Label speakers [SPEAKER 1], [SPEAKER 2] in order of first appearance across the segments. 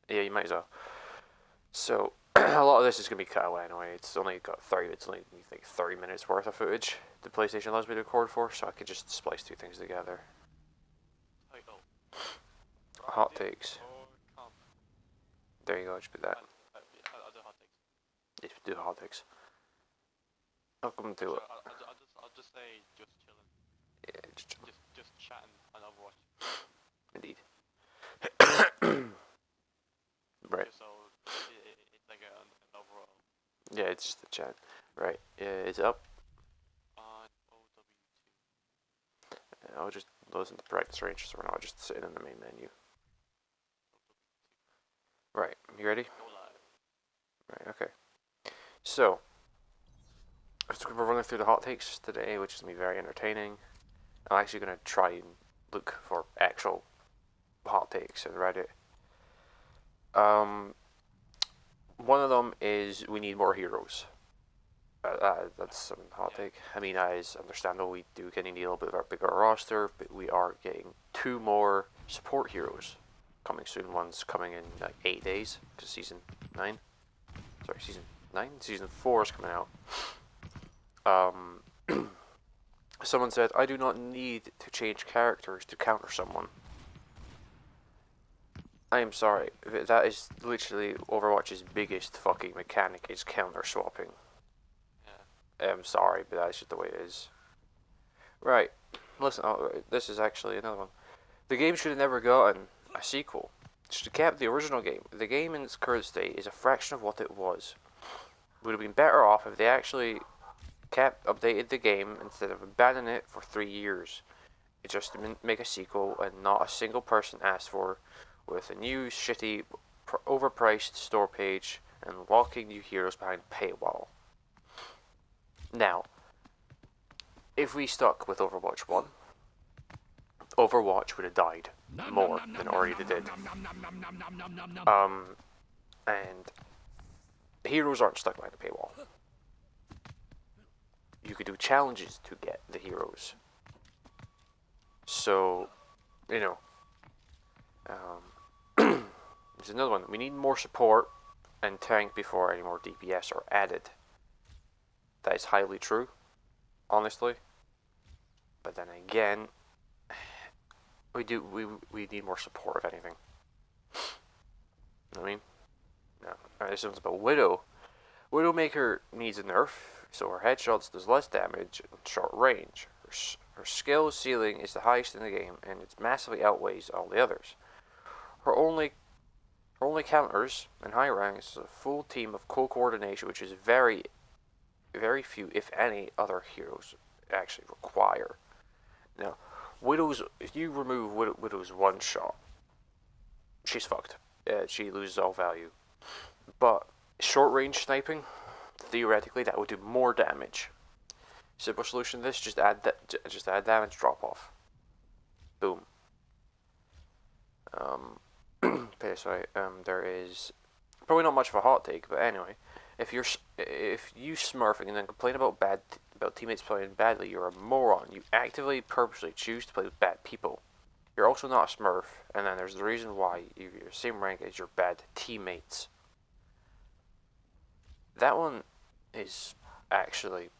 [SPEAKER 1] Yeah, you might as well. So a lot of this is gonna be cut away anyway. It's only got 30. It's only like 30 minutes worth of footage. The PlayStation allows me to record for, so I could just splice two things together.
[SPEAKER 2] Title.
[SPEAKER 1] Hot
[SPEAKER 2] Branded
[SPEAKER 1] takes.
[SPEAKER 2] or comp?
[SPEAKER 1] There you go. Just put that.
[SPEAKER 2] I'll do hot takes.
[SPEAKER 1] Just do hot takes. Welcome to
[SPEAKER 2] Sure,
[SPEAKER 1] it.
[SPEAKER 2] I'll just say just chilling.
[SPEAKER 1] Yeah, just
[SPEAKER 2] Just chatting on Overwatch.
[SPEAKER 1] indeed. Right.
[SPEAKER 2] Just so it's like an overall
[SPEAKER 1] Yeah, it's just the chat. Right. Yeah, it's up.
[SPEAKER 2] on OW2.
[SPEAKER 1] I'll just listen to practice range, so we're not just sitting in the main menu. Right. You ready?
[SPEAKER 2] Go live.
[SPEAKER 1] Right. Okay. So, we're running through the hot takes today, which is going to be very entertaining. I'm actually going to try and look for actual hot takes on Reddit. One of them is we need more heroes. That's some hot take. I mean, as understandable, we do getting a little bit of a bigger roster, but we are getting two more support heroes coming soon. One's coming in like 8 days, because season 9. Sorry, season 9? Season 4 is coming out. Someone said, I do not need to change characters to counter someone. I am sorry, that is literally Overwatch's biggest fucking mechanic is counter swapping.
[SPEAKER 2] Yeah.
[SPEAKER 1] I'm sorry, but that's just the way it is. Right, listen, this is actually another one. The game should have never gotten a sequel. It should have kept the original game. The game in its current state is a fraction of what it was. Would have been better off if they actually kept updated the game instead of abandoning it for 3 years. It just to make a sequel and not a single person asked for, with a new shitty, overpriced store page and locking new heroes behind paywall. Now, if we stuck with Overwatch 1, Overwatch would have died more than already did. And heroes aren't stuck behind a paywall. You could do challenges to get the heroes. So, you know, there's another one. We need more support and tank before any more DPS are added. That is highly true, honestly. But then again, we need more support if anything. You know what I mean? No. Alright, this one's about Widow. Widowmaker needs a nerf, so her headshots does less damage in short range. Her skill ceiling is the highest in the game, and it massively outweighs all the others. Her only counters in high ranks is a full team of coordination, which is very, very few, if any, other heroes actually require. Now, Widow's, if you remove Widow's one shot, she's fucked. She loses all value. But short range sniping, theoretically, that would do more damage. Simple solution to this: just add damage drop off. Boom. Okay, sorry. There is probably not much of a hot take, but anyway, if you smurfing and then complain about teammates playing badly, you're a moron. You actively, purposely choose to play with bad people. You're also not a smurf, and then there's the reason why you're the same rank as your bad teammates. That one is actually,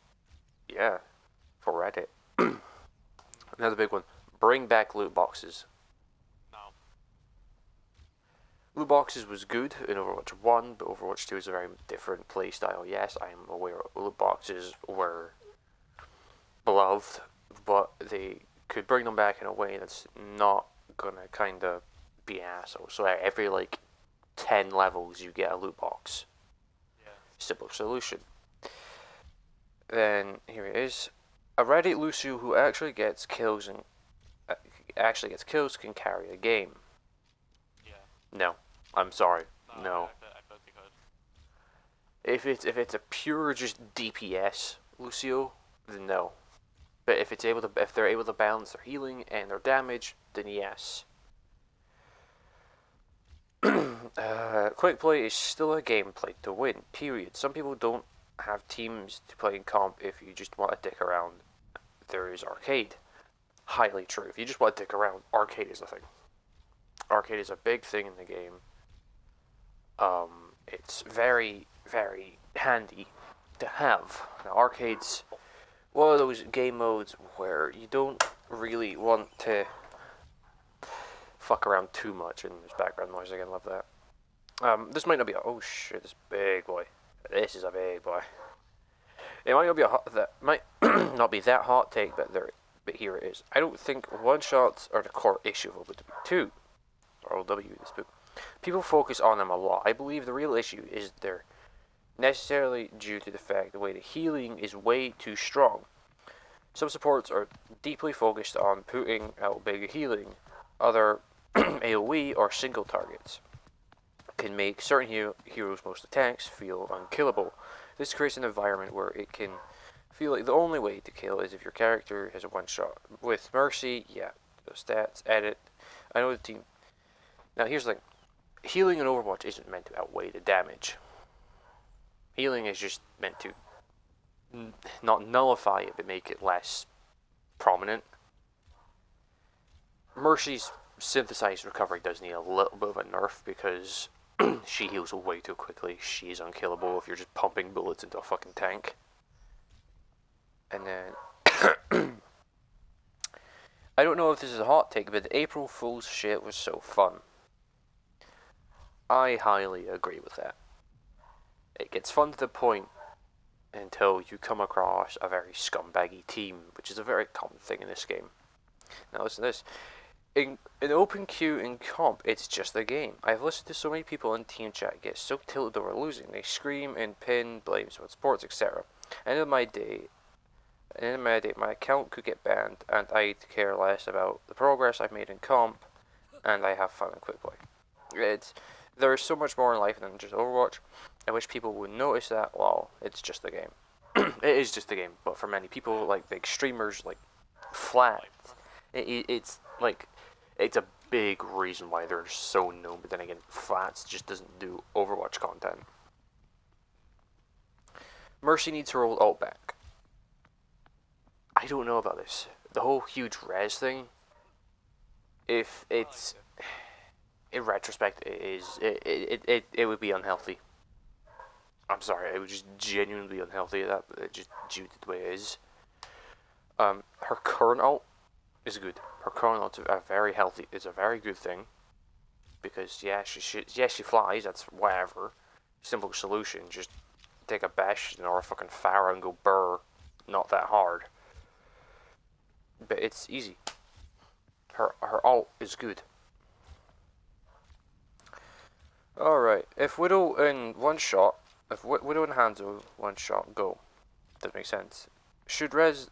[SPEAKER 1] yeah, for Reddit. Another big one. Bring back loot boxes.
[SPEAKER 2] No.
[SPEAKER 1] Loot boxes was good in Overwatch 1, but Overwatch 2 is a very different playstyle. Yes, I am aware loot boxes were beloved, but they could bring them back in a way that's not gonna kinda be asshole. So every like 10 levels you get a loot box.
[SPEAKER 2] Yeah.
[SPEAKER 1] Simple solution. Then here it is. A Reddit Lucio who actually gets kills can carry a game.
[SPEAKER 2] Yeah.
[SPEAKER 1] No, I'm sorry.
[SPEAKER 2] No.
[SPEAKER 1] No.
[SPEAKER 2] I bet you could.
[SPEAKER 1] If it's a pure just DPS Lucio, then no. But if they're able to balance their healing and their damage, then yes. Quick play is still a game played to win. Period. Some people don't have teams to play in comp if you just want to dick around. There is arcade. Highly true. If you just want to dick around, arcade is a thing. Arcade is a big thing in the game. It's very, very handy to have. Now, arcades, one of those game modes where you don't really want to fuck around too much, and there's background noise again, love that. This might not be a, oh shit, this big boy. This is a big boy. It might not be a hot, that might not be that hot take, but here it is. I don't think one shots are the core issue of OW2 or OW this book. People focus on them a lot. I believe the real issue is they're necessarily due to the fact the way the healing is way too strong. Some supports are deeply focused on putting out big healing. Other AoE or single targets can make certain heroes' most attacks feel unkillable. This creates an environment where it can feel like the only way to kill is if your character has a one shot. With Mercy, yeah, the stats, edit. I know the team. Now here's the thing. Healing in Overwatch isn't meant to outweigh the damage. Healing is just meant to not nullify it, but make it less prominent. Mercy's synthesized recovery does need a little bit of a nerf because she heals way too quickly. She's unkillable if you're just pumping bullets into a fucking tank. And then I don't know if this is a hot take, but the April Fool's shit was so fun. I highly agree with that. It gets fun to the point until you come across a very scumbaggy team, which is a very common thing in this game. Now listen to this. In open queue in comp, it's just a game. I've listened to so many people in team chat get so tilted over losing. They scream and pin, blame sports, etc. End of my day, my account could get banned, and I'd care less about the progress I've made in comp, and I have fun and quick play. There's so much more in life than just Overwatch. I wish people would notice that. Well, it's just a game. It is just a game, but for many people, like big streamers, like Flat, it's like it's a big reason why they're so known. But then again, Flats just doesn't do Overwatch content. Mercy needs her old ult back. I don't know about this. The whole huge res thing. If it's in retrospect, it would be unhealthy. I'm sorry, it would just genuinely be unhealthy. That just due to the way it is. Her current ult is good. Her current ult is a very healthy. It's a very good thing because she flies. That's whatever. Simple solution. Just take a bash or a fucking Pharah and go burr. Not that hard. But it's easy. Her ult is good. Alright, if Widow in one shot, if Widow and Hanzo one shot go, that makes sense. Should res...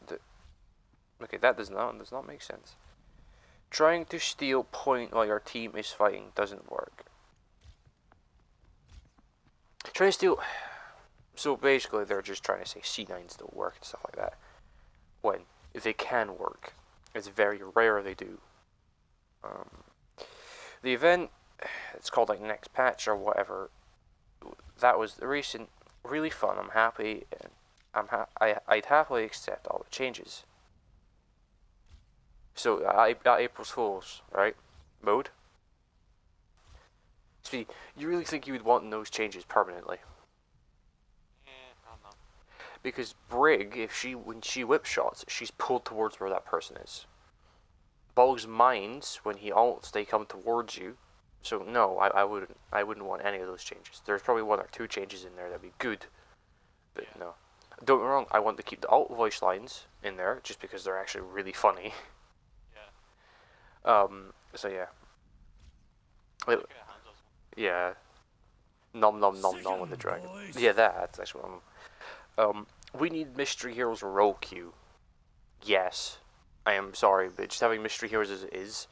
[SPEAKER 1] Okay, that does not make sense. Trying to steal point while your team is fighting doesn't work. Trying to steal... So basically they're just trying to say C9s don't work and stuff like that. When they can work. It's very rare they do. The event, it's called like next patch or whatever. That was the recent, really fun. I'm happy, and I'd happily accept all the changes. So that April's Fools, right? Mode. See, you really think you would want those changes permanently?
[SPEAKER 2] I don't know.
[SPEAKER 1] Because Brig, when she whip shots, she's pulled towards where that person is. Bog's mines, when he ults, they come towards you. So no, I wouldn't want any of those changes. There's probably one or two changes in there that'd be good, but yeah. No. Don't get me wrong, I want to keep the alt voice lines in there just because they're actually really funny.
[SPEAKER 2] Yeah.
[SPEAKER 1] So yeah.
[SPEAKER 2] Yeah.
[SPEAKER 1] Nom nom nom nom with the dragon. Boys. Yeah, that's what I'm. We need mystery heroes roll queue. Yes. I am sorry, but just having mystery heroes as it is,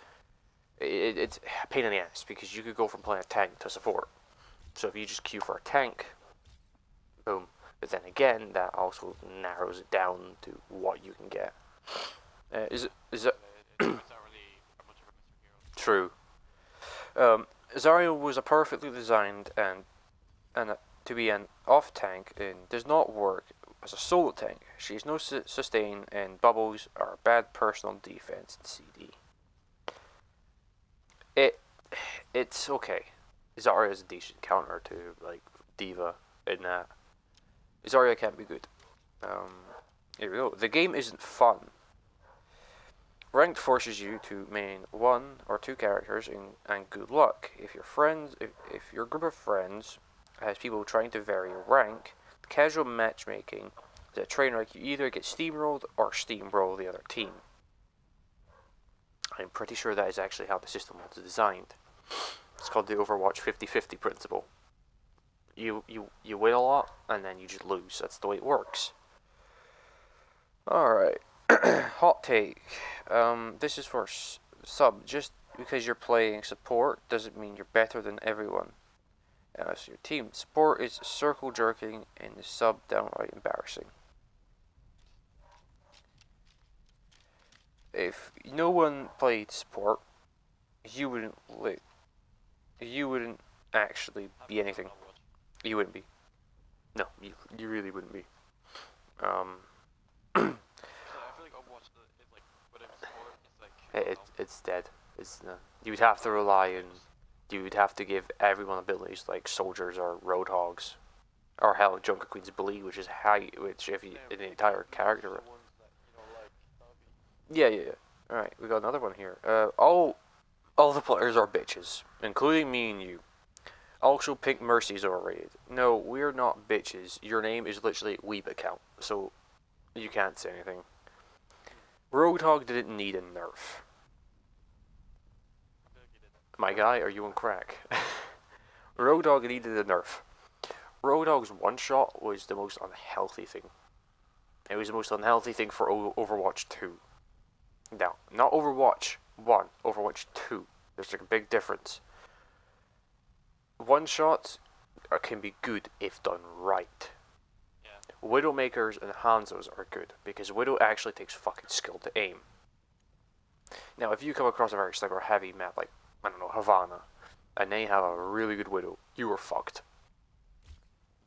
[SPEAKER 1] it's a pain in the ass because you could go from playing a tank to support. So if you just queue for a tank, boom. But then again, that also narrows it down to what you can get. Is it?
[SPEAKER 2] It's not really much of a mystery hero.
[SPEAKER 1] True. Zarya was a perfectly designed and to be an off tank and does not work as a solo tank. She has no sustain and bubbles are bad personal defense in CD. It's okay. Zarya is a decent counter to like Diva in that. Zarya can be good. Here we go. The game isn't fun. Ranked forces you to main one or two characters and good luck. If your group of friends has people trying to vary your rank, casual matchmaking is a train wreck. You either get steamrolled or steamroll the other team. I'm pretty sure that is actually how the system was designed. It's called the Overwatch 50-50 principle. You win a lot and then you just lose. That's the way it works. Alright. Hot take. This is for sub. Just because you're playing support doesn't mean you're better than everyone else in your team. Support is circle jerking and the sub downright embarrassing. If no one played support, you wouldn't actually be anything. You wouldn't be. No, you really wouldn't be.
[SPEAKER 2] So I feel like Overwatch is like, whatever sport, it's like.
[SPEAKER 1] It's dead. You would have to rely on. You would have to give everyone abilities like soldiers or roadhogs, or hell, Junker Queen's Bleed, which is high, which if you in the entire character. Yeah. All right, we got another one here. All the players are bitches, including me and you. Also, Pink Mercy's overrated. No, we're not bitches. Your name is literally Weeb account, so you can't say anything. Roadhog didn't need a nerf. My guy, are you on crack? Roadhog needed a nerf. Roadhog's one shot was the most unhealthy thing. It was the most unhealthy thing for Overwatch 2. Now, not Overwatch 1, Overwatch 2. There's like a big difference. One shots can be good if done right.
[SPEAKER 2] Yeah.
[SPEAKER 1] Widowmakers and Hanzos are good because Widow actually takes fucking skill to aim. Now, if you come across a very sniper heavy map like, I don't know, Havana, and they have a really good Widow, you are fucked.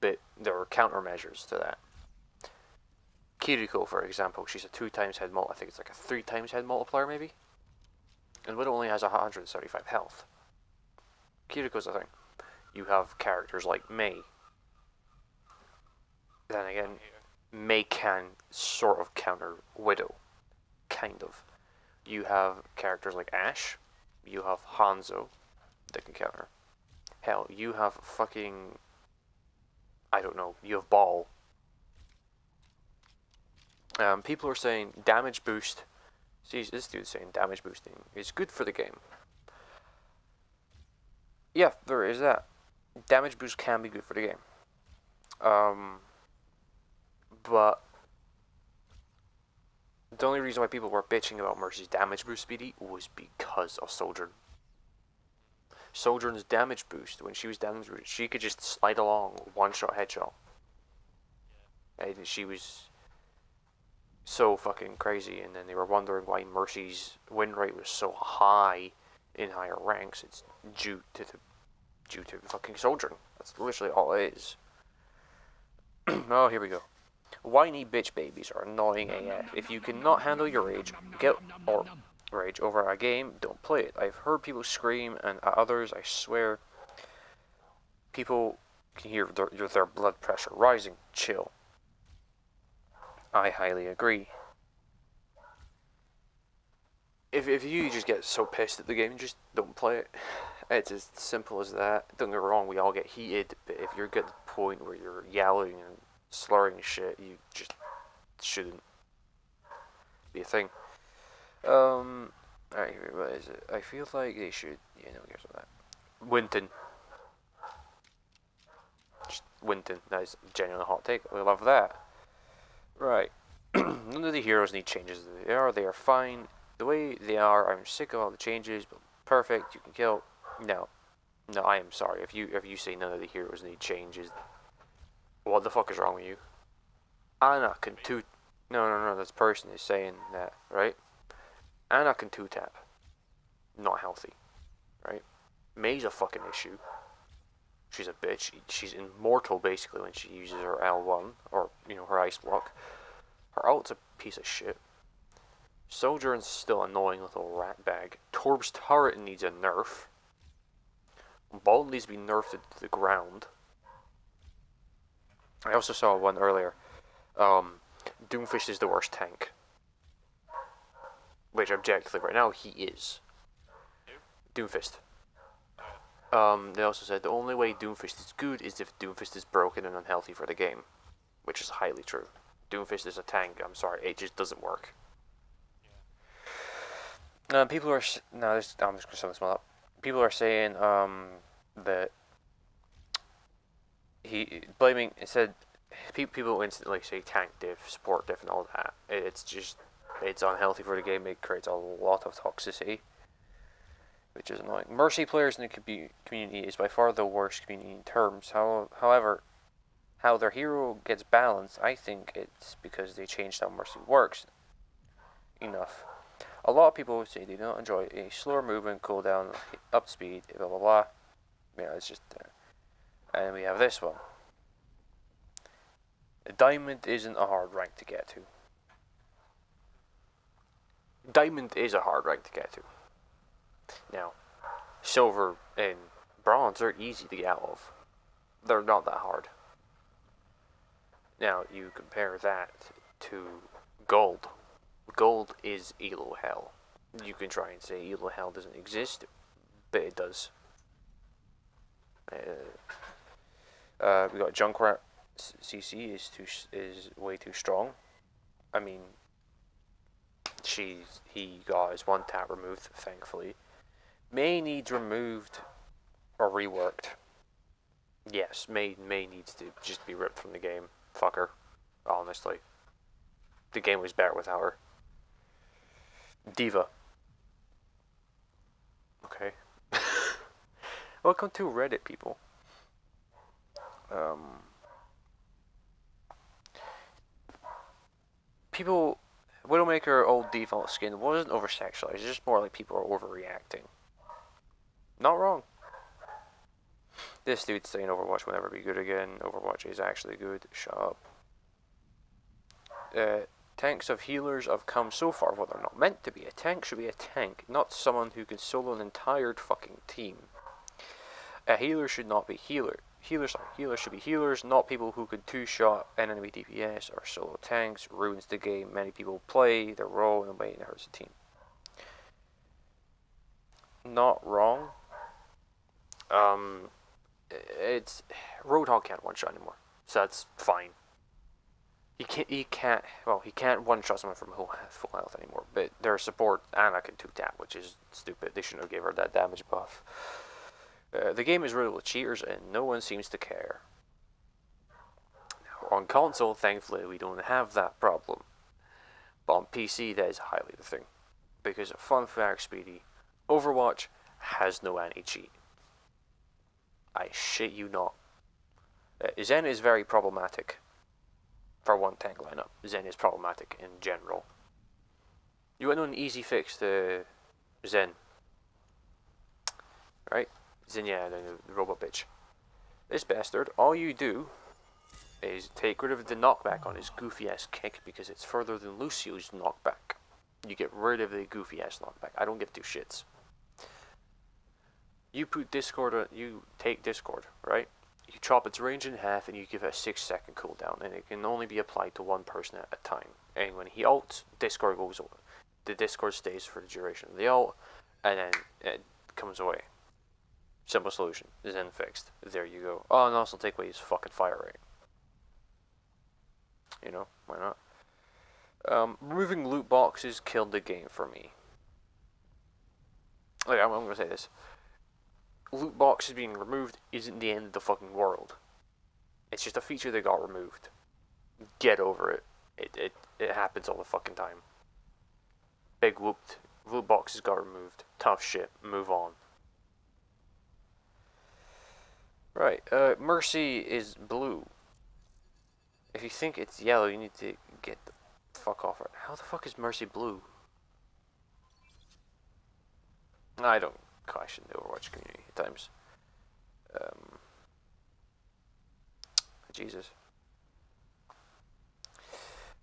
[SPEAKER 1] But there are countermeasures to that. Kiriko, for example, she's a 2 times head I think it's like a 3 times head multiplier maybe? And Widow only has 175 health. Kiriko's the thing. You have characters like Mei. Then again, Mei can sort of counter Widow. Kind of. You have characters like Ashe. You have Hanzo that can counter. Hell, you have fucking... I don't know. You have Ball. People are saying damage boost. See, this dude's saying damage boosting is good for the game. Yeah, there is that. Damage boost can be good for the game. But the only reason why people were bitching about Mercy's damage boost speedy was because of Sojourn. Sojourn's damage boost, when she was damage boosted, she could just slide along, one-shot headshot. And she was so fucking crazy, and then they were wondering why Mercy's win rate was so high in higher ranks. It's due to fucking Sojourn. That's literally all it is. Oh, here we go. Whiny bitch babies are annoying AF. If you cannot handle your rage, rage over a game, don't play it. I've heard people scream, and at others, I swear, people can hear their blood pressure rising. Chill. I highly agree. If you just get so pissed at the game, just don't play it. It's as simple as that. Don't get me wrong, we all get heated, but if you're at the point where you're yelling and slurring shit, you just shouldn't be a thing. Alright, what is it? I feel like they should, here's that. Winton. Just Winton. That is a genuine hot take. We love that. Right. None of the heroes need changes. They are fine. The way they are, I'm sick of all the changes, but perfect, you can kill. No, I am sorry. If you say none of the heroes need changes, what the fuck is wrong with you? Anna can two. No. This person is saying that, right? Anna can 2-tap. Not healthy, right? Mei's a fucking issue. She's a bitch. She's immortal basically when she uses her L1 or her ice block. Her ult's a piece of shit. Sojourn's still annoying little rat bag. Torb's turret needs a nerf. Ball needs to be nerfed to the ground. I also saw one earlier. Um, Doomfist is the worst tank. Which, objectively, right now, he is. Doomfist. They also said the only way Doomfist is good is if Doomfist is broken and unhealthy for the game. Which is highly true. Doomfist is a tank, I'm sorry, it just doesn't work. People are... No, I'm just going to sum this one up. People are saying that he... Blaming... It said... People instantly say tank diff, support diff, and all that. It's just... It's unhealthy for the game. It creates a lot of toxicity, which is annoying. Mercy players in the community is by far the worst community in terms. However, how their hero gets balanced, I think it's because they changed how Mercy works enough. A lot of people say they don't enjoy a slower movement, cooldown, up speed, blah blah blah. Yeah, it's just... and we have this one. Diamond isn't a hard rank to get to. Diamond is a hard rank to get to. Now, silver and bronze are easy to get out of. They're not that hard. Now, you compare that to gold. Gold is Elo Hell. You can try and say Elo Hell doesn't exist, but it does. We got Junkrat CC is way too strong. I mean, he got his one tap removed, thankfully. May needs removed or reworked. Yes, May needs to just be ripped from the game. Fuck her, honestly. The game was better without her. Diva. Okay. Welcome to Reddit, people. People, Widowmaker old default skin wasn't over-sexualized, it's just more like people are overreacting. Not wrong. This dude's saying Overwatch will never be good again. Overwatch is actually good. Shut up. Tanks of healers have come so far. Well, they're not meant to be. A tank should be a tank, not someone who can solo an entire fucking team. A healer should not be healer. Healers should be healers, not people who could two-shot enemy DPS or solo tanks. Ruins the game. Many people play their role in a way that hurts the team. Not wrong. It's Roadhog can't one-shot anymore, so that's fine. He can't one-shot someone from full health anymore. But their support Anna can two-tap, which is stupid. They shouldn't have gave her that damage buff. The game is riddled with cheaters, and no one seems to care. Now, on console, thankfully, we don't have that problem. But on PC, that is highly the thing. Because, fun fact, Speedy, Overwatch has no anti-cheat. I shit you not. Zen is very problematic. For one tank lineup, Zen is problematic in general. You want to know an easy fix to Zen? Right? Zen, yeah, the robot bitch. This bastard, all you do is take rid of the knockback on his goofy ass kick because it's further than Lucio's knockback. You get rid of the goofy ass knockback. I don't give two shits. You take Discord, right? You chop its range in half and you give it a 6-second cooldown, and it can only be applied to one person at a time. And when he ults, Discord goes away. The Discord stays for the duration of the ult, and then it comes away. Simple solution. Zen fixed. There you go. Oh, and also take away his fucking fire rate. You know, why not? Removing loot boxes killed the game for me. Okay, I'm gonna say this. Loot boxes being removed isn't the end of the fucking world. It's just a feature that got removed. Get over it. It happens all the fucking time. Big whooped. Loot boxes got removed. Tough shit. Move on. Right, Mercy is blue. If you think it's yellow, you need to get the fuck off it. How the fuck is Mercy blue? I don't question the Overwatch community at times. Jesus.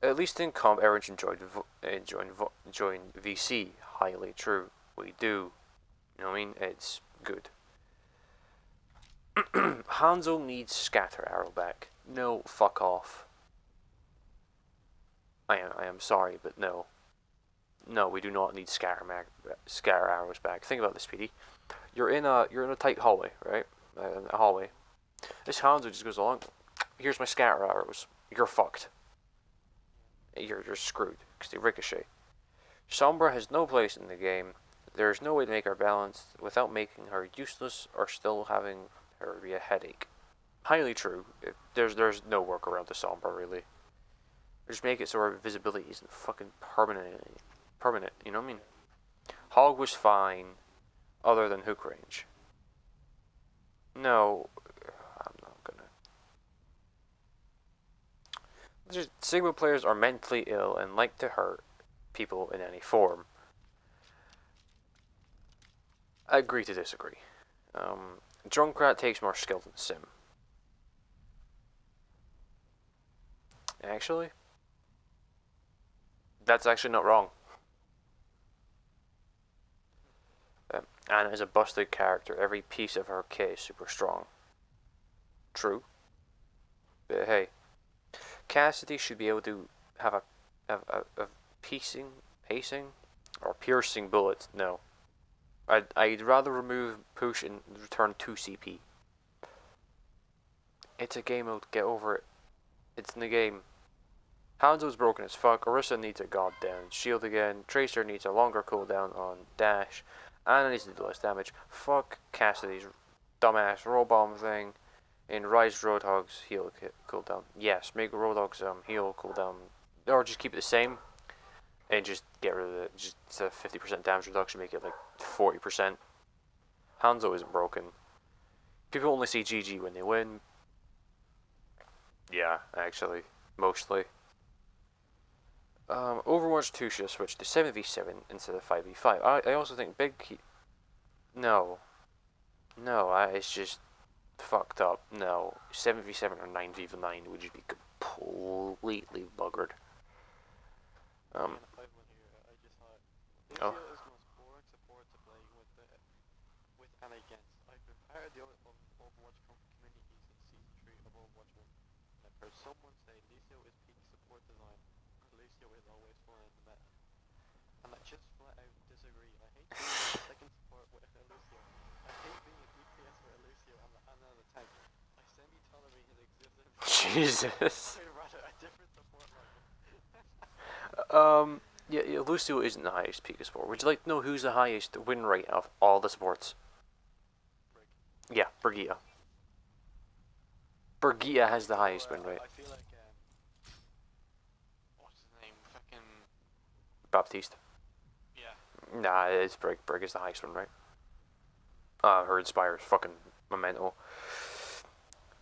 [SPEAKER 1] At least in comp, everyone join VC. Highly true. We do. You know what I mean? It's good. Hanzo needs scatter arrow back. No, fuck off. I am sorry, but no. No, we do not need scatter arrows back. Think about this, Speedy. You're in a tight hallway, right? A hallway. This Hanzo just goes along. Here's my scatter arrows. You're fucked. You're screwed because they ricochet. Sombra has no place in the game. There is no way to make her balanced without making her useless or still having her be a headache. Highly true. There's no workaround to Sombra really. Just make it so her visibility isn't fucking permanent. You know what I mean? Hog was fine, other than hook range. No, I'm not gonna. Just Sigma players are mentally ill and like to hurt people in any form. I agree to disagree. Junkrat takes more skill than Sim. Actually, that's actually not wrong. Anna is a busted character. Every piece of her kit is super strong. True. But hey, Cassidy should be able to have a pacing, or piercing bullet. No. I'd rather remove push and return 2 CP. It's a game mode, get over it. It's in the game. Hanzo's broken as fuck, Orisa needs a goddamn shield again, Tracer needs a longer cooldown on dash, Anna needs to do less damage. Fuck Cassidy's dumbass roll bomb thing, and Rise Roadhog's heal cooldown. Yes, make Roadhog's heal cooldown, or just keep it the same, and just get rid of it. Just a 50% damage reduction, make it like 40%. Hanzo isn't broken. People only see GG when they win. Yeah, actually, mostly. Overwatch 2 should have switched to 7v7 instead of 5v5. I also think No. No, it's just fucked up. No. 7v7 or 9v9 would just be completely buggered. Um,
[SPEAKER 2] I went here. I just thought
[SPEAKER 1] oh.
[SPEAKER 2] Lucio is the most boring support to play with and against. I've been part of the Overwatch communities in season 3 of Overwatch 1. And I've heard someone say Lucio is peak support design. Lucio is always fun in the meta. And I just flat out disagree. I hate being a second support with a Lucio. I hate being a DPS with a Lucio and another tank. I semi-tolerate his existence.
[SPEAKER 1] Jesus.
[SPEAKER 2] I'd rather a different support like him.
[SPEAKER 1] Yeah, Lucio isn't the highest peak of support. Would you like to know who's the highest win rate of all the supports?
[SPEAKER 2] Brig.
[SPEAKER 1] Yeah, Brigitte. Brigitte has the highest win rate.
[SPEAKER 2] I feel like, what's his name? Fucking.
[SPEAKER 1] Baptiste.
[SPEAKER 2] Yeah.
[SPEAKER 1] Nah, it's Brig. Brig is the highest win rate. Her Inspire is fucking memento.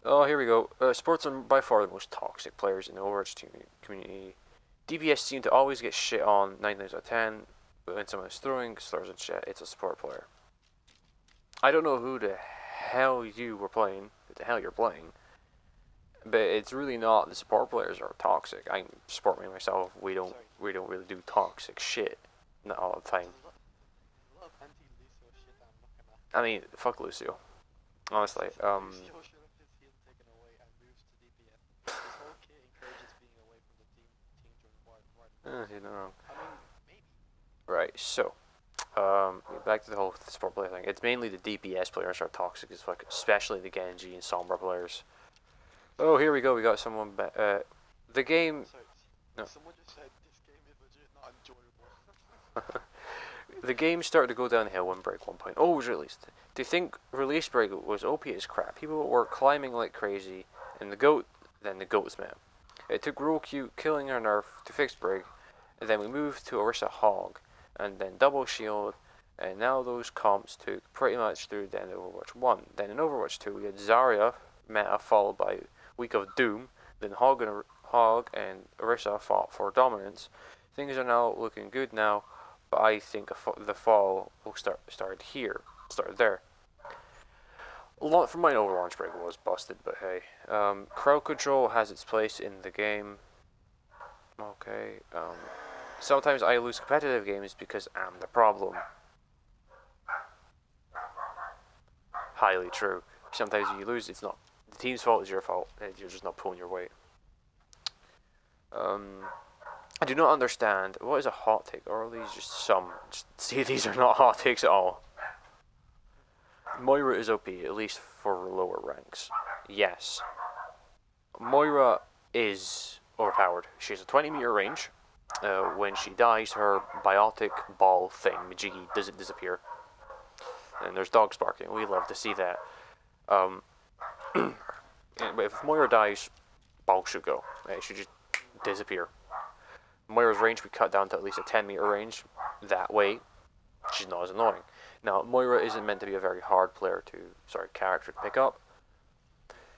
[SPEAKER 1] Oh, here we go. Sports are by far the most toxic players in the Overwatch community. DPS seem to always get shit on 9 times out of 10, but when someone is throwing slurs and shit, it's a support player. I don't know who the hell you were playing, who the hell you're playing, but it's really not the support players are toxic. I'm support me myself. We don't really do toxic shit, not all the time.
[SPEAKER 2] There's a lot of anti-Lucio shit that I'm looking at.
[SPEAKER 1] I mean, fuck Lucio. Honestly,
[SPEAKER 2] Lucio should have his heal taken away and moves to DPS. His whole kit encourages being away from the team during war.
[SPEAKER 1] you're not wrong.
[SPEAKER 2] I mean, maybe.
[SPEAKER 1] Right, so, back to the whole support player thing. It's mainly the DPS players are toxic as fuck, especially the Genji and Sombra players. Oh, here we go. We got someone. The game.
[SPEAKER 2] Sorry,
[SPEAKER 1] No.
[SPEAKER 2] someone just said this game is legit not enjoyable.
[SPEAKER 1] The game started to go downhill when Break 1.0 was released. Do you think release Break was OP as crap? People were climbing like crazy, and then the goats met. It took Roku killing her nerf to fix Break, and then we moved to Orisa Hog, and then Double Shield, and now those comps took pretty much through the end of Overwatch 1. Then in Overwatch 2, we had Zarya meta followed by Week of Doom, then Hog and Orisa fought for dominance. Things are now looking good now, but I think the fall will started there. A lot from my Overwatch Break was busted, but hey. Crowd control has its place in the game. Okay. Sometimes I lose competitive games because I'm the problem. Highly true. Sometimes if you lose, it's not the team's fault, it's your fault, and you're just not pulling your weight. I do not understand. What is a hot take? Or are these just some? See, these are not hot takes at all. Moira is OP, at least for lower ranks. Yes. Moira is overpowered. She has a 20-meter range. When she dies, her biotic ball thing, Majiggy, doesn't disappear. And there's dogs barking. We love to see that. But if Moira dies, ball should go. It should just disappear. Moira's range we cut down to at least a 10-meter range. That way, she's not as annoying. Now, Moira isn't meant to be a very hard character to pick up.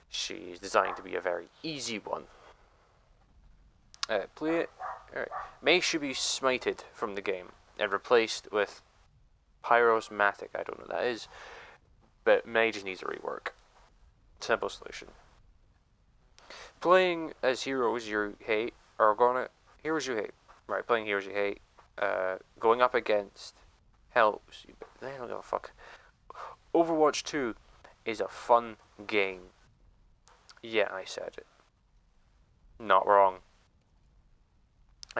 [SPEAKER 1] She's designed to be a very easy one. Play it. Alright. May should be smited from the game and replaced with Pyrosmatic. I don't know what that is, but May just needs a rework. Simple solution. Playing as heroes you hate heroes you hate. Right, playing heroes you hate. Going up against helps. I don't give a fuck. Overwatch 2 is a fun game. Yeah, I said it. Not wrong.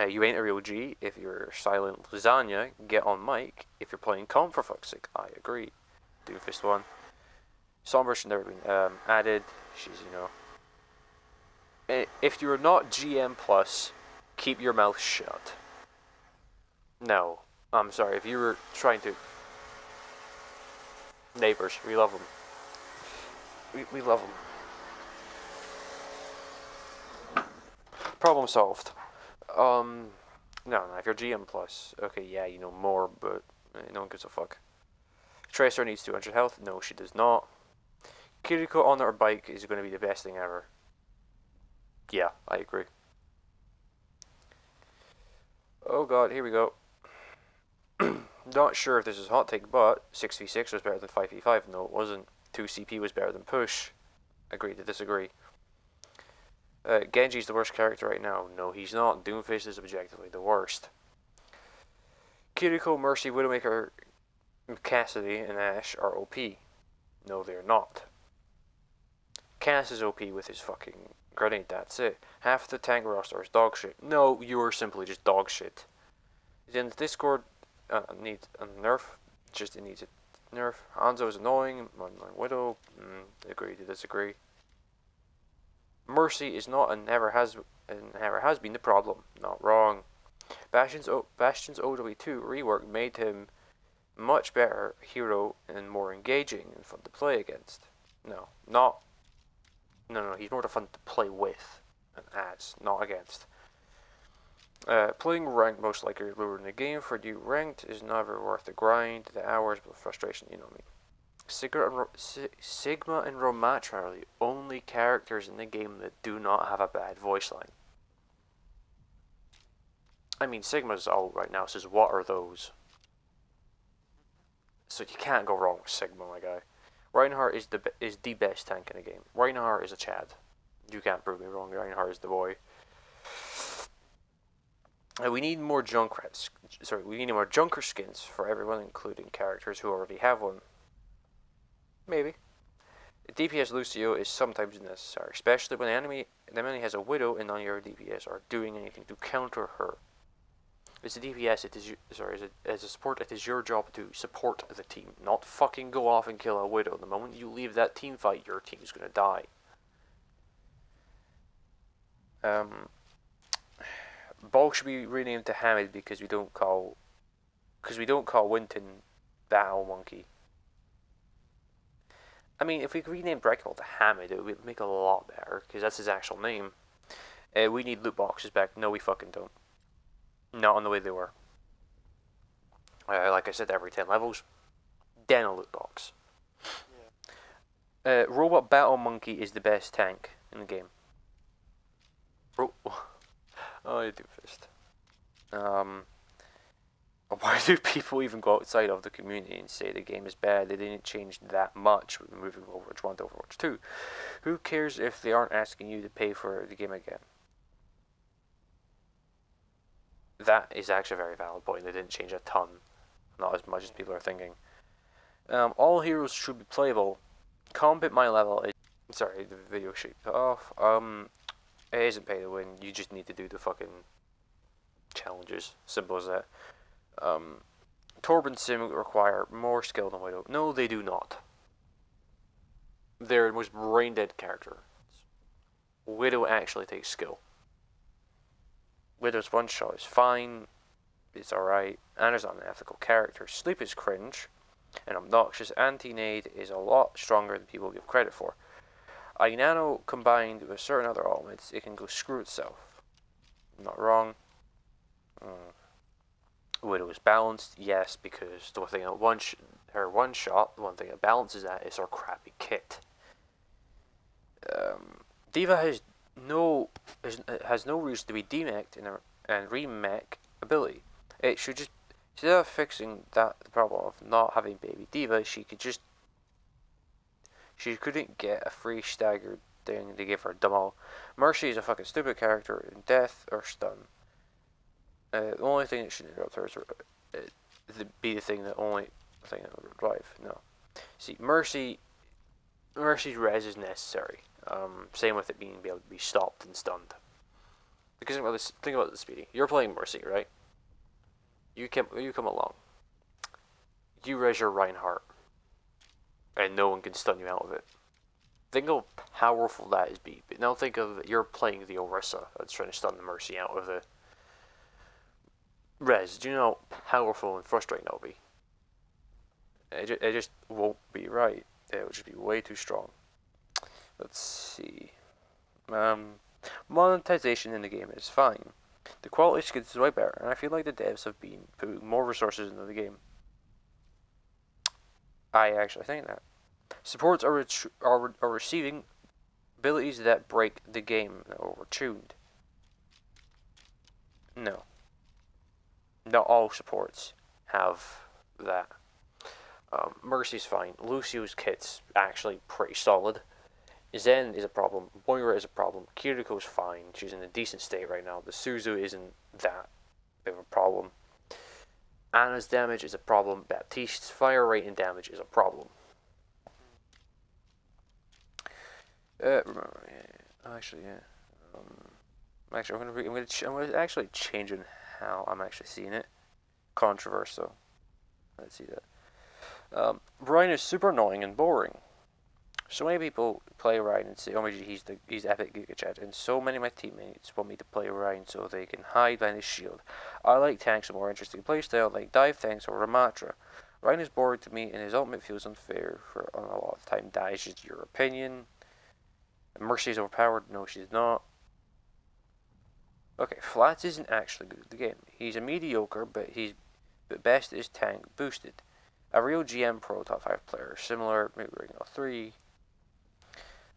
[SPEAKER 1] You ain't a real G if you're silent lasagna. Get on mic if you're playing comp, for fuck's sake. I agree. Doomfist 1. Sombra should never been added. She's, if you're not GM plus, keep your mouth shut. No. I'm sorry. If you were trying to... Neighbors. We love them. We love them. Problem solved. No, if you're GM plus, okay, yeah, you know more, but no one gives a fuck. Tracer needs 200 health. No, she does not. Kiriko on her bike is going to be the best thing ever. Yeah, I agree. Oh god, here we go. Not sure if this is hot take, but 6v6 was better than 5v5. No, it wasn't. 2CP was better than push. Agree to disagree. Genji's the worst character right now. No, he's not. Doomfist is objectively the worst. Kiriko, Mercy, Widowmaker, Cassidy, and Ashe are OP. No, they're not. Cass is OP with his fucking grenade, that's it. Half the tank roster is dog shit. No, you're simply just dog shit. Then the Discord needs a nerf. It needs a nerf. Hanzo is annoying. Widow, agree to disagree. Mercy is not and never has been the problem. Not wrong. Bastion's OW2 rework made him much better hero and more engaging and fun to play against. No, he's more fun to play with and as, not against. Playing ranked most likely lure in the game. For you, ranked is never worth the grind, the hours, but the frustration, you know me. Sigma and Romatra are the only characters in the game that do not have a bad voice line. I mean, Sigma's out right now, says what are those? So you can't go wrong with Sigma, my guy. Reinhardt is the best tank in the game. Reinhardt is a Chad. You can't prove me wrong. Reinhardt is the boy. We need more we need more Junker skins for everyone, including characters who already have one. Maybe. DPS Lucio is sometimes necessary, especially when the enemy has a Widow and none of your DPS are doing anything to counter her. As a DPS, as a support, it is your job to support the team, not fucking go off and kill a Widow. The moment you leave that team fight, your team is gonna die. Bulk should be renamed to Hamid because we don't call Winton Battle Monkey. I mean, if we rename Breakable to Hamid, it would make it a lot better, because that's his actual name. We need loot boxes back. No, we fucking don't. Not on the way they were. Like I said, every 10 levels, then a loot box. Yeah. Robot Battle Monkey is the best tank in the game. Oh, you Doomfist. Why do people even go outside of the community and say the game is bad? They didn't change that much with moving Overwatch 1 to Overwatch 2. Who cares if they aren't asking you to pay for the game again? That is actually a very valid point. They didn't change a ton. Not as much as people are thinking. All heroes should be playable. comp at my level is... Sorry, the video sheet off. It isn't pay to win. You just need to do the fucking challenges. Simple as that. Torb Sim require more skill than Widow. No, they do not. They're the most brain dead character. Widow actually takes skill. Widow's one shot is fine. It's alright. Anna's not an ethical character. Sleep is cringe and obnoxious. Anti-nade is a lot stronger than people give credit for. Ainano combined with certain other elements, it can go screw itself. I'm not wrong. Widow is balanced, yes, because the one thing that her one shot, the one thing that balances that is her crappy kit. Diva has no reason to be demeched and remech ability. It should just, instead of fixing the problem of not having baby Diva, she couldn't get a free staggered thing to give her double. Mercy is a fucking stupid character in death or stun. The only thing that should interrupt her is be the thing that only thing that would revive. No, see, Mercy's res is necessary. Same with it being able to be stopped and stunned. Because think about this, Speedy. You're playing Mercy, right? You come along. You res your Reinhardt, and no one can stun you out of it. Think of how powerful that is, but now think of you're playing the Orisa that's trying to stun the Mercy out of the res. Do you know how powerful and frustrating that'll be? It just won't be right. It will just be way too strong. Let's see. Monetization in the game is fine. The quality of skins is way better, and I feel like the devs have been putting more resources into the game. I actually think that. Supports are receiving abilities that break the game or were tuned. No. Not all supports have that. Mercy's fine. Lucio's kit's actually pretty solid. Zen is a problem. Moira is a problem. Kiriko's fine. She's in a decent state right now. The Suzu isn't that big of a problem. Anna's damage is a problem. Baptiste's fire rate and damage is a problem. Remember, yeah. Actually, yeah. Actually, I'm gonna actually change in how I'm actually seeing it. Controversial. Let's see that. Ryan is super annoying and boring. So many people play Ryan and say, "Oh my, he's epic Giga Chad," and so many of my teammates want me to play Ryan so they can hide behind his shield. I like tanks with more interesting playstyle, like dive tanks or Ramatra. Ryan is boring to me, and his ultimate feels unfair for a lot of the time. That is just your opinion. Mercy is overpowered. No, she's not. Okay, Flats isn't actually good at the game. He's a mediocre, but best is tank boosted. A real GM Pro top 5 player, similar maybe Ring 3.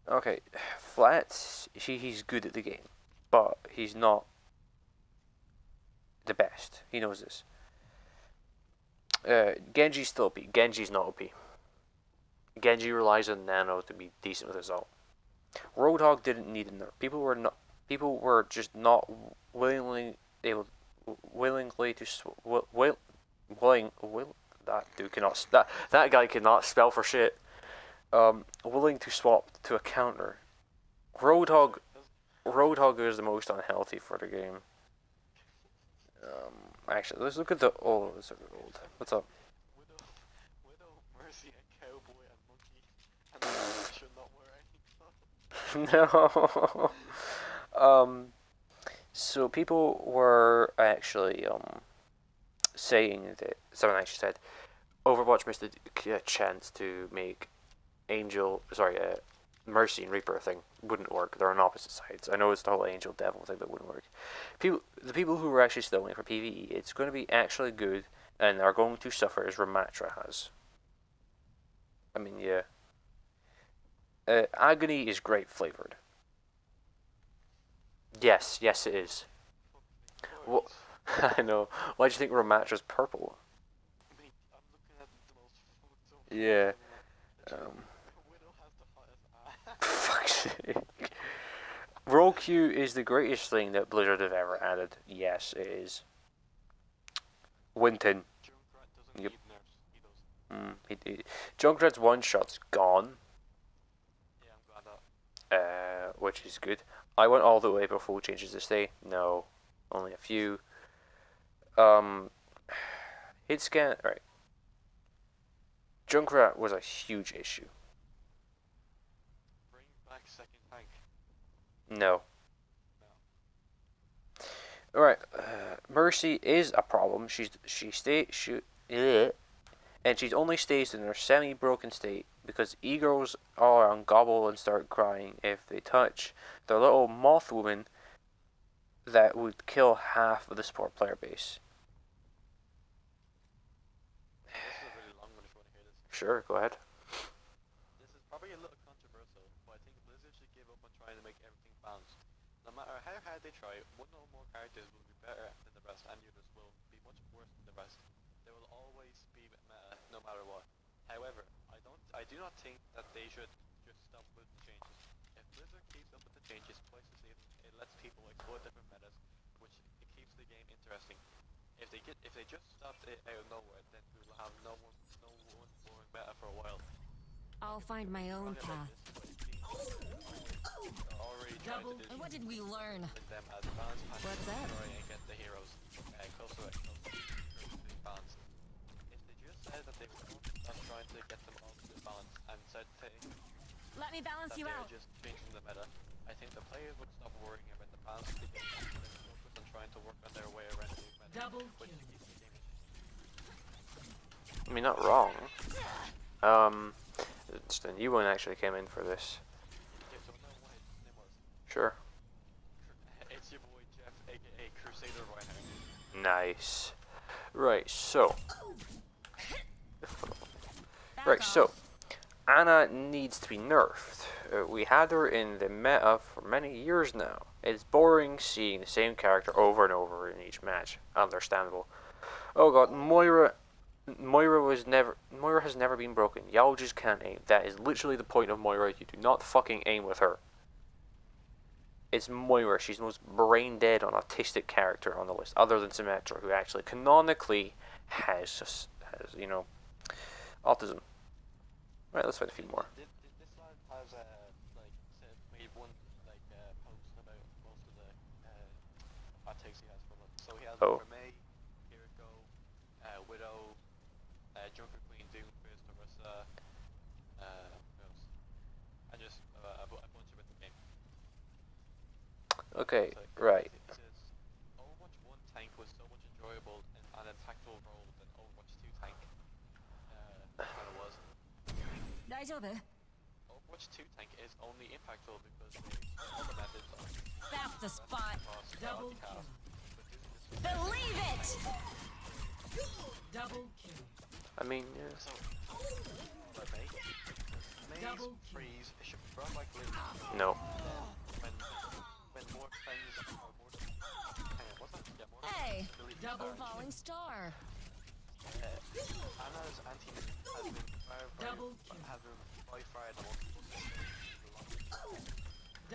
[SPEAKER 1] Okay, Flats, he's good at the game, but he's not the best. He knows this. Genji's still OP. Genji's not OP. Genji relies on Nano to be decent with his ult. Roadhog didn't need a nerf. People were just not willingly that dude cannot that guy cannot spell for shit. Willing to swap to a counter. Roadhog is the most unhealthy for the game. Actually, let's look at the old. Let's look at the old. What's up?
[SPEAKER 2] Widow, Mercy, and Cowboy, and Monkey, and should not wear any
[SPEAKER 1] No. So people were actually saying that someone actually said Overwatch missed a chance to make Mercy and Reaper thing wouldn't work. They're on opposite sides. I know it's the whole Angel Devil thing that wouldn't work. The people who were actually still waiting for PvE, it's going to be actually good and are going to suffer as Ramatra has. I mean, yeah. Agony is grape flavored. Yes, it is. What? I know. Why do you think Ramatra's purple?
[SPEAKER 2] Mate, I'm looking at the most
[SPEAKER 1] Yeah.
[SPEAKER 2] Widow has the hottest
[SPEAKER 1] Fuck's sake. Roll Q is the greatest thing that Blizzard have ever added. Yes, it is. Winton.
[SPEAKER 2] Junkrat doesn't
[SPEAKER 1] Yep.
[SPEAKER 2] need nerfs, he does.
[SPEAKER 1] Junkrat's one shot's gone. which is good. I went all the way before changes this day. No, only a few. Um, hit scan. Right, Junkrat was a huge issue.
[SPEAKER 2] Bring back second tank.
[SPEAKER 1] No.
[SPEAKER 2] No.
[SPEAKER 1] Alright, Mercy is a problem. And she only stays in her semi-broken state because egos are on gobble and start crying if they touch the little moth woman that would kill half of the support player base.
[SPEAKER 2] This is a really long one if you want to hear this.
[SPEAKER 1] Sure, go ahead.
[SPEAKER 2] This is probably a little controversial, but I think Blizzard should give up on trying to make everything balanced. No matter how hard they try, one or more characters will be better than the rest, and the others will be much worse than the rest. There will always be meta, no matter what. However, I do not think that they should just stop with the changes. If Blizzard keeps up with the changes twice a season, it lets people explore different metas, which it keeps the game interesting. If they just stopped it out of nowhere, then we will have no one boring meta for a while.
[SPEAKER 3] I'll find my own path.
[SPEAKER 2] Already trying to do
[SPEAKER 3] And what did we learn?
[SPEAKER 2] with them as balance patches
[SPEAKER 3] What's
[SPEAKER 2] to
[SPEAKER 3] that?
[SPEAKER 2] try and get the heroes closer and closer to being balanced. If they just said that they were not trying to get them all to the balance and said
[SPEAKER 3] Let me balance
[SPEAKER 2] that
[SPEAKER 3] you
[SPEAKER 2] they
[SPEAKER 3] out.
[SPEAKER 2] were just changing the meta, I think the players would stop worrying about the balance of the game and focus on trying to work on their way around the new meta, which keeps the game interesting.
[SPEAKER 1] I mean, not wrong. Just a new one actually came in for this.
[SPEAKER 2] Yeah, so know what his name was?
[SPEAKER 1] Sure.
[SPEAKER 2] It's your boy Jeff, aka Crusader right now.
[SPEAKER 1] Nice. Right, so.
[SPEAKER 3] Back
[SPEAKER 1] Right,
[SPEAKER 3] off.
[SPEAKER 1] so. Anna needs to be nerfed. We had her in the meta for many years now. It's boring seeing the same character over and over in each match. Understandable. Oh god, Moira has never been broken. Y'all just can't aim. That is literally the point of Moira. You do not fucking aim with her. It's Moira. She's the most brain dead on autistic character on the list, other than Symmetra, who actually canonically has autism. Right, let's find a few more.
[SPEAKER 2] This lad has made one post about most of the hot takes he has from it. So he has
[SPEAKER 1] Oh.
[SPEAKER 2] one for May, Kiriko, Widow, Junker Queen, Doomfist, Orisa, who else? And just a bunch about the game.
[SPEAKER 1] Okay,
[SPEAKER 2] So
[SPEAKER 1] right.
[SPEAKER 2] It says Overwatch 1 tank was so much enjoyable and an impactful role than Overwatch 2 tank kind of was.
[SPEAKER 3] 大丈夫?
[SPEAKER 2] Overwatch 2 tank is only impactful because all the methods are
[SPEAKER 3] That's the spot.
[SPEAKER 2] double kill.
[SPEAKER 3] Believe it!
[SPEAKER 4] Double kill.
[SPEAKER 1] I mean, yeah.
[SPEAKER 2] So, but Maze freeze should be brought back later.
[SPEAKER 1] No.
[SPEAKER 2] When more friends are more. What's that? Yeah, more.
[SPEAKER 3] Hey,
[SPEAKER 2] Delete
[SPEAKER 4] double
[SPEAKER 2] stars.
[SPEAKER 3] falling star.
[SPEAKER 2] Anna's anti-mid has been
[SPEAKER 4] Double kill.
[SPEAKER 2] by far the most.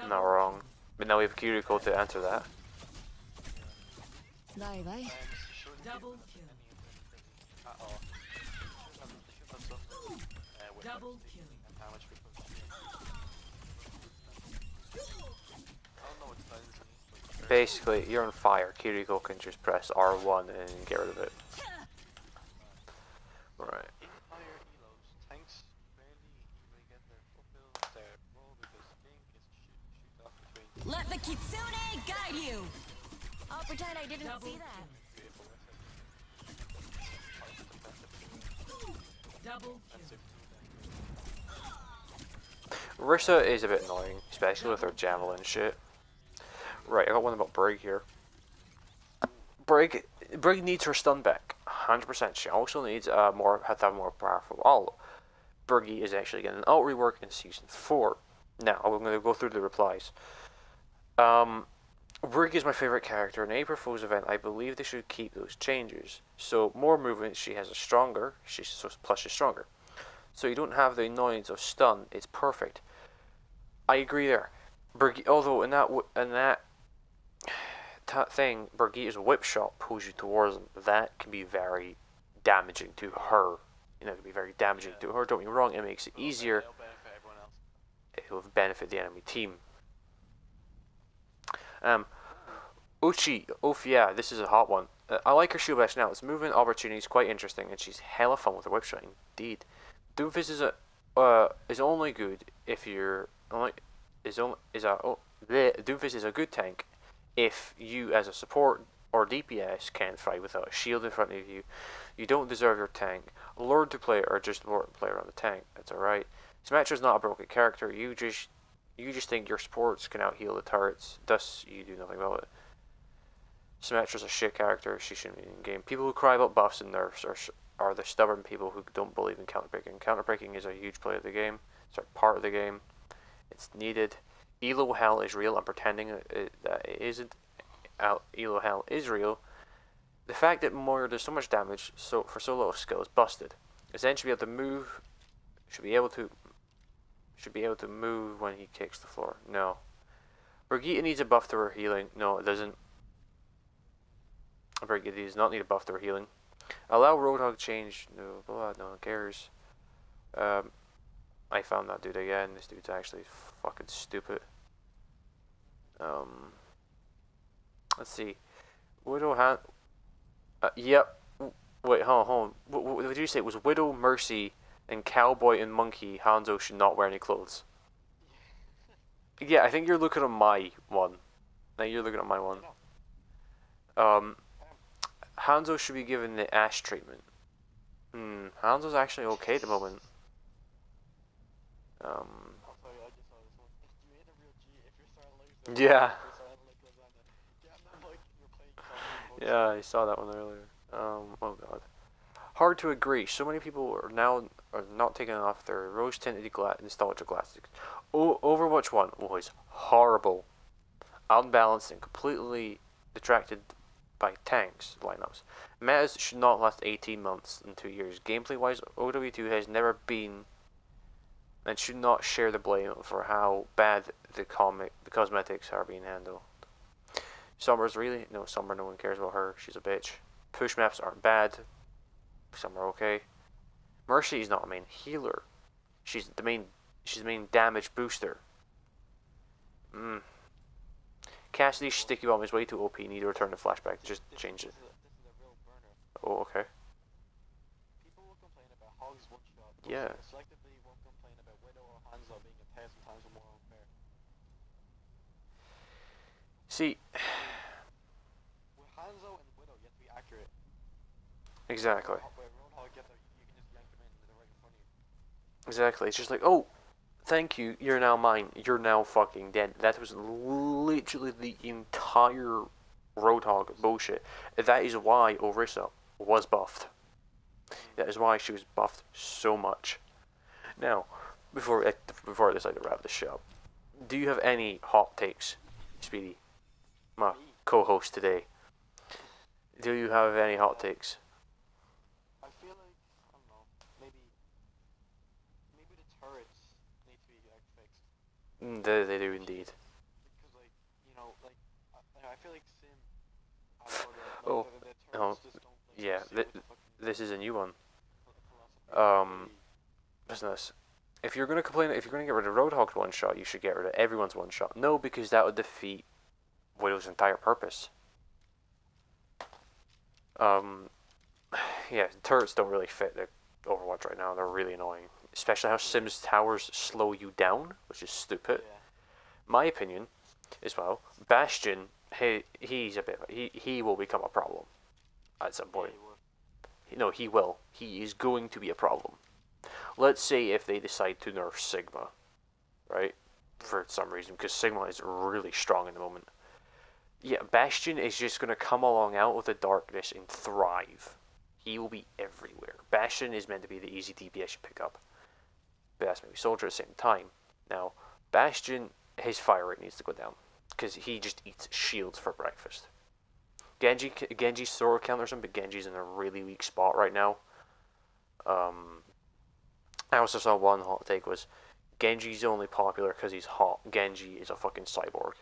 [SPEAKER 1] Not wrong. But now we have Kiriko to answer that.
[SPEAKER 3] Bye bye.
[SPEAKER 4] Double kill.
[SPEAKER 2] At all. They should have something with
[SPEAKER 4] Double kill.
[SPEAKER 2] and how much because I don't know what signs it is.
[SPEAKER 1] Basically, you're on fire. Kiriko can just press R1 and get rid of it. Right.
[SPEAKER 2] In higher elos, tanks barely even get their role because King is shoot off between
[SPEAKER 3] Let the Kitsune guide you. I'll pretend I didn't
[SPEAKER 4] Double
[SPEAKER 3] see that.
[SPEAKER 2] beautiful
[SPEAKER 4] Double
[SPEAKER 2] weapons.
[SPEAKER 4] kill.
[SPEAKER 1] Rissa is a bit annoying, especially with her javelin shit. Right, I got one about Brig here. Brig needs her stun back, 100%. She also needs to have more powerful ult. Briggy is actually getting an ult rework in season 4. Now, I'm going to go through the replies. Brig is my favorite character. In April Fool's event, I believe they should keep those changes. So, more movement, she has a stronger, plus she's stronger. So you don't have the annoyance of stun, it's perfect. I agree there. Briggy, although in that thing, Brigitte's whip shot pulls you towards them. That can be very damaging to her. You know, it can be very damaging to her. Don't get me wrong, it makes it easier.
[SPEAKER 2] It'll benefit everyone else.
[SPEAKER 1] It will benefit the enemy team. Um, Uchi, yeah, this is a hot one. I like her shield bash now. Its movement opportunity is quite interesting, and she's hella fun with her whip shot. Indeed, Doomfist is only good if you're only is only is a oh, Doomfist is a good tank if you as a support or DPS can't fight without a shield in front of you. You don't deserve your tank. Lured to play or just lured to play around the tank. That's alright. Symmetra's not a broken character. You just think your supports can out heal the turrets. Thus, you do nothing about it. Symmetra's a shit character. She shouldn't be in game. People who cry about buffs and nerfs are the stubborn people who don't believe in counterbreaking. Counterbreaking is a huge play of the game. It's a part of the game. It's needed. Elo hell is real. I'm pretending that it isn't. Elo hell is real. The fact that Moira does so much damage for so little skill is busted. Zen should be able to move. Should be able to move when he kicks the floor. No. Brigitte needs a buff to her healing. No, it doesn't. Brigitte does not need a buff to her healing. Allow Roadhog change. No, blah, no one cares. I found that dude again. This dude's actually fucking stupid. Let's see. Widow Han. Yep. Wait, hold on. What did you say? It was Widow, Mercy, and Cowboy and Monkey. Hanzo should not wear any clothes. Yeah, I think you're looking at my one. Now you're looking at my one. Hanzo should be given the Ash treatment. Hanzo's actually okay at the moment.
[SPEAKER 2] I'll tell you, I just saw this one. You ain't a real G if you're starting to lose.
[SPEAKER 1] Yeah.
[SPEAKER 2] Get on the mic and you're playing.
[SPEAKER 1] Yeah, I saw that one earlier. Oh god. Hard to agree. So many people are not taking off their rose-tinted nostalgia glasses. Overwatch 1 was horrible, unbalanced, and completely detracted by tanks lineups. Metas should not last 18 months and 2 years. Gameplay-wise, OW2 has never been and should not share the blame for how bad the cosmetics are being handled. Summer's really? No, Summer, no one cares about her. She's a bitch. Push maps aren't bad. Some are okay. Mercy is not a main healer. She's the main damage booster. Cassidy's sticky bomb is way too OP. Need to return to flashback. Just change it.
[SPEAKER 2] This is a real burner.
[SPEAKER 1] Oh, okay.
[SPEAKER 2] People will complain about Hog's one shot.
[SPEAKER 1] Yeah.
[SPEAKER 2] Selectively won't complain about Widow or Hanzo being a thousand times more unfair.
[SPEAKER 1] See,
[SPEAKER 2] With Hanzo and Widow, you have to be accurate.
[SPEAKER 1] exactly.
[SPEAKER 2] Where Roadhog you can just yank them in, they're right in front of you.
[SPEAKER 1] Exactly. It's just like, oh, thank you. You're now mine. You're now fucking dead. That was literally the entire Roadhog bullshit. That is why Orisa was buffed. That is why she was buffed so much. Now, before I decide to wrap this shit up, do you have any hot takes, Speedy? My co-host today. Do you have any hot takes?
[SPEAKER 2] I feel like, I don't know, maybe the turrets need to be fixed.
[SPEAKER 1] They do indeed.
[SPEAKER 2] Because like, I feel like Sim,
[SPEAKER 1] Oh,
[SPEAKER 2] the turrets
[SPEAKER 1] oh,
[SPEAKER 2] just don't
[SPEAKER 1] yeah,
[SPEAKER 2] sit with the fucking
[SPEAKER 1] this is a new one.
[SPEAKER 2] philosophy.
[SPEAKER 1] Business. If you're gonna get rid of Roadhog's one shot, you should get rid of everyone's one shot. No, because that would defeat Widow's entire purpose. Yeah, turrets don't really fit the Overwatch right now. They're really annoying, especially how Sims towers slow you down, which is stupid.
[SPEAKER 2] Yeah.
[SPEAKER 1] My opinion, as well. Bastion, he's a bit. He will become a problem at some point. No, he will. He is going to be a problem. Let's say if they decide to nerf Sigma, right? For some reason, because Sigma is really strong in the moment. Yeah, Bastion is just going to come along out of the darkness and thrive. He will be everywhere. Bastion is meant to be the easy DPS you pick up. But that's maybe Soldier at the same time. Now, Bastion, his fire rate needs to go down. Because he just eats shields for breakfast. Genji's sword counters him, but Genji's in a really weak spot right now. I also saw one hot take was Genji's only popular because he's hot. Genji is a fucking cyborg.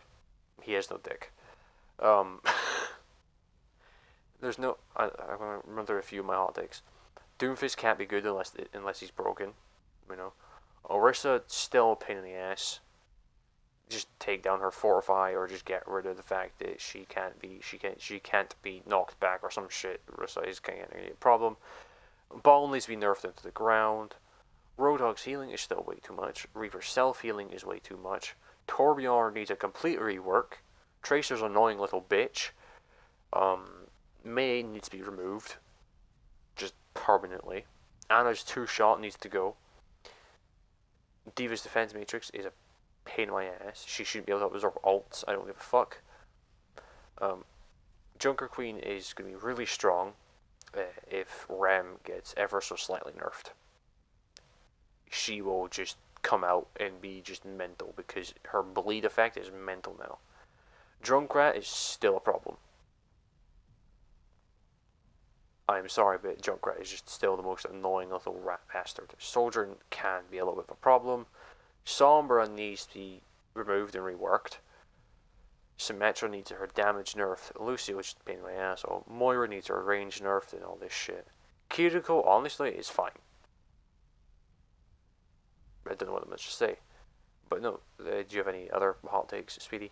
[SPEAKER 1] He has no dick. There's no. I'm gonna run through a few of my hot takes. Doomfist can't be good unless he's broken. You know, Orisa still a pain in the ass. just take down her fortify, or just get rid of the fact that she can't be knocked back or some shit. Resize can't get a problem. Ball needs to be nerfed into the ground. Roadhog's healing is still way too much. Reaper's self healing is way too much. Torbjorn needs a complete rework. Tracer's annoying little bitch. May needs to be removed, just permanently. Anna's 2-shot needs to go. Diva's defense matrix is a pain in my ass. She shouldn't be able to absorb ults. I don't give a fuck. Junker Queen is going to be really strong if Ram gets ever so slightly nerfed. She will just come out and be just mental because her bleed effect is mental now. Junkrat is still a problem. I'm sorry, but Junkrat is just still the most annoying little rat bastard. Soldier can be a little bit of a problem. Sombra needs to be removed and reworked. Symmetra needs her damage nerfed. Lucio is just a pain in my asshole. Moira needs her range nerfed and all this shit. Kiriko, honestly, is fine. I don't know what I'm much to say. But no, do you have any other hot takes, Speedy?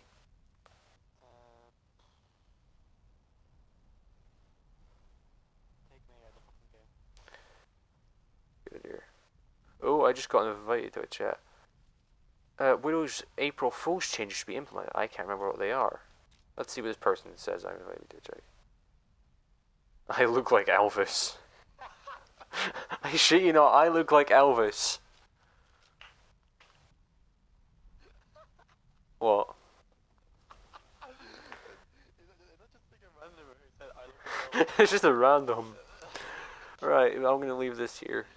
[SPEAKER 2] Take me out of the fucking game.
[SPEAKER 1] Good here. Oh, I just got invited to a chat. Widow's April Fool's changes should be implemented. I can't remember what they are. Let's see what this person says I'm invited to a chat. I look like Elvis. I shit you not, I look like Elvis. What?
[SPEAKER 2] Is that just like a random who said I look like
[SPEAKER 1] It's just a random. Right, I'm gonna leave this here.